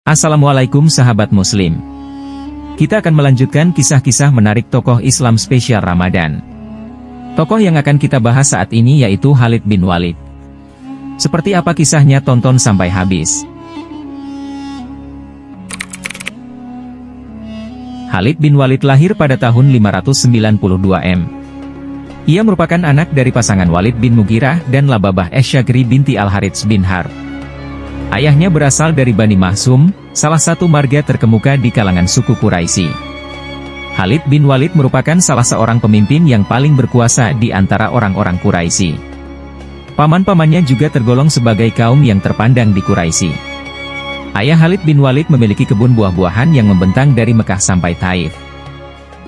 Assalamualaikum sahabat muslim. Kita akan melanjutkan kisah-kisah menarik tokoh Islam spesial Ramadan. Tokoh yang akan kita bahas saat ini yaitu Khalid bin Walid. Seperti apa kisahnya, tonton sampai habis. Khalid bin Walid lahir pada tahun 592 M. Ia merupakan anak dari pasangan Walid bin Mughirah dan Lababah Ash-Shagri binti Al-Harits bin Harb. Ayahnya berasal dari Bani Mahsum, salah satu marga terkemuka di kalangan suku Quraisy. Khalid bin Walid merupakan salah seorang pemimpin yang paling berkuasa di antara orang-orang Quraisy. Paman-pamannya juga tergolong sebagai kaum yang terpandang di Quraisy. Ayah Khalid bin Walid memiliki kebun buah-buahan yang membentang dari Mekah sampai Taif.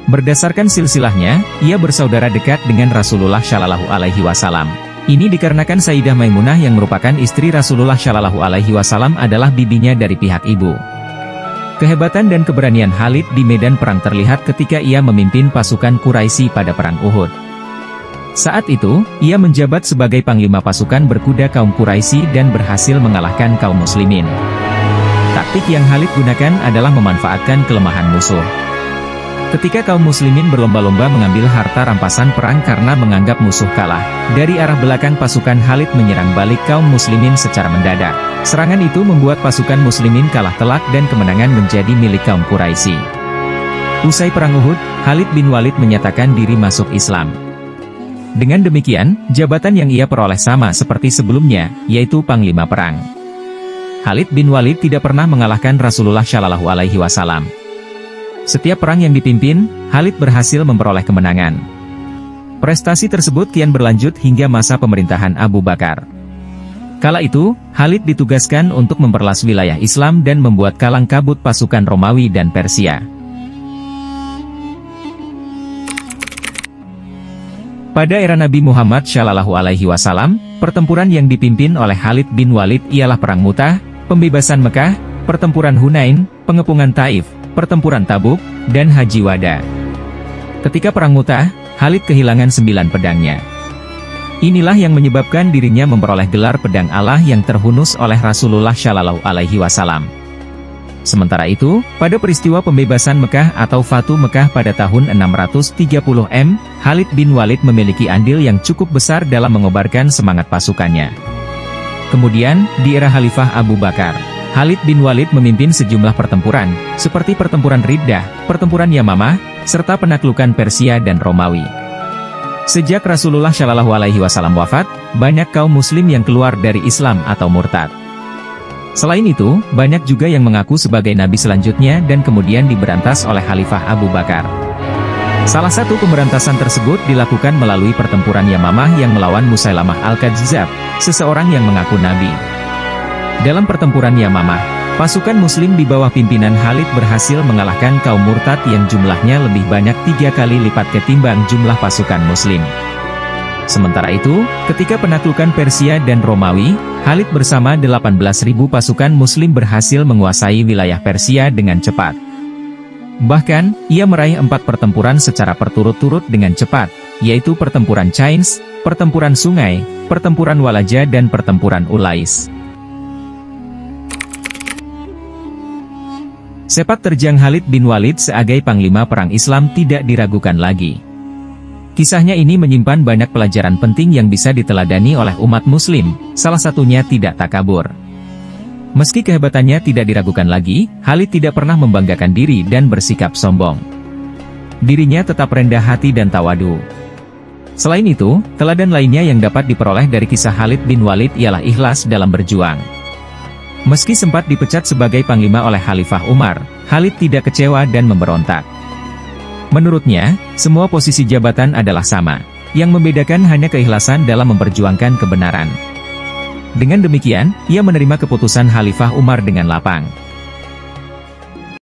Berdasarkan silsilahnya, ia bersaudara dekat dengan Rasulullah Shallallahu Alaihi Wasallam. Ini dikarenakan Sayyidah Maimunah yang merupakan istri Rasulullah Shallallahu Alaihi Wasallam adalah bibinya dari pihak ibu. Kehebatan dan keberanian Khalid di medan perang terlihat ketika ia memimpin pasukan Quraisy pada perang Uhud. Saat itu, ia menjabat sebagai panglima pasukan berkuda kaum Quraisy dan berhasil mengalahkan kaum muslimin. Taktik yang Khalid gunakan adalah memanfaatkan kelemahan musuh. Ketika kaum muslimin berlomba-lomba mengambil harta rampasan perang karena menganggap musuh kalah, dari arah belakang pasukan Khalid menyerang balik kaum muslimin secara mendadak. Serangan itu membuat pasukan muslimin kalah telak dan kemenangan menjadi milik kaum Quraisy. Usai perang Uhud, Khalid bin Walid menyatakan diri masuk Islam. Dengan demikian, jabatan yang ia peroleh sama seperti sebelumnya, yaitu panglima perang. Khalid bin Walid tidak pernah mengalahkan Rasulullah Shallallahu Alaihi Wasallam. Setiap perang yang dipimpin, Khalid berhasil memperoleh kemenangan. Prestasi tersebut kian berlanjut hingga masa pemerintahan Abu Bakar. Kala itu, Khalid ditugaskan untuk memperluas wilayah Islam dan membuat kalang kabut pasukan Romawi dan Persia. Pada era Nabi Muhammad Shallallahu Alaihi Wasallam, pertempuran yang dipimpin oleh Khalid bin Walid ialah Perang Mu'tah, pembebasan Mekah, pertempuran Hunain, pengepungan Taif, pertempuran Tabuk, dan Haji Wada. Ketika Perang Mu'tah, Khalid kehilangan 9 pedangnya. Inilah yang menyebabkan dirinya memperoleh gelar pedang Allah yang terhunus oleh Rasulullah Shallallahu Alaihi Wasallam. Sementara itu, pada peristiwa pembebasan Mekah atau Fatu Mekah pada tahun 630 M, Khalid bin Walid memiliki andil yang cukup besar dalam mengobarkan semangat pasukannya. Kemudian, di era Khalifah Abu Bakar, Khalid bin Walid memimpin sejumlah pertempuran, seperti pertempuran Riddah, pertempuran Yamamah, serta penaklukan Persia dan Romawi. Sejak Rasulullah Shallallahu Alaihi Wasallam wafat, banyak kaum muslim yang keluar dari Islam atau murtad. Selain itu, banyak juga yang mengaku sebagai nabi selanjutnya dan kemudian diberantas oleh Khalifah Abu Bakar. Salah satu pemberantasan tersebut dilakukan melalui pertempuran Yamamah yang melawan Musailamah Al-Kadzdzab, seseorang yang mengaku nabi. Dalam pertempuran Yamamah, pasukan muslim di bawah pimpinan Khalid berhasil mengalahkan kaum murtad yang jumlahnya lebih banyak 3 kali lipat ketimbang jumlah pasukan muslim. Sementara itu, ketika penaklukan Persia dan Romawi, Khalid bersama 18.000 pasukan muslim berhasil menguasai wilayah Persia dengan cepat. Bahkan, ia meraih 4 pertempuran secara berturut-turut dengan cepat, yaitu pertempuran Cains, pertempuran Sungai, pertempuran Walaja dan pertempuran Ulais. Sepak terjang Khalid bin Walid sebagai panglima perang Islam tidak diragukan lagi. Kisahnya ini menyimpan banyak pelajaran penting yang bisa diteladani oleh umat muslim, salah satunya tidak takabur. Meski kehebatannya tidak diragukan lagi, Khalid tidak pernah membanggakan diri dan bersikap sombong. Dirinya tetap rendah hati dan tawadu. Selain itu, teladan lainnya yang dapat diperoleh dari kisah Khalid bin Walid ialah ikhlas dalam berjuang. Meski sempat dipecat sebagai panglima oleh Khalifah Umar, Khalid tidak kecewa dan memberontak. Menurutnya, semua posisi jabatan adalah sama. Yang membedakan hanya keikhlasan dalam memperjuangkan kebenaran. Dengan demikian, ia menerima keputusan Khalifah Umar dengan lapang.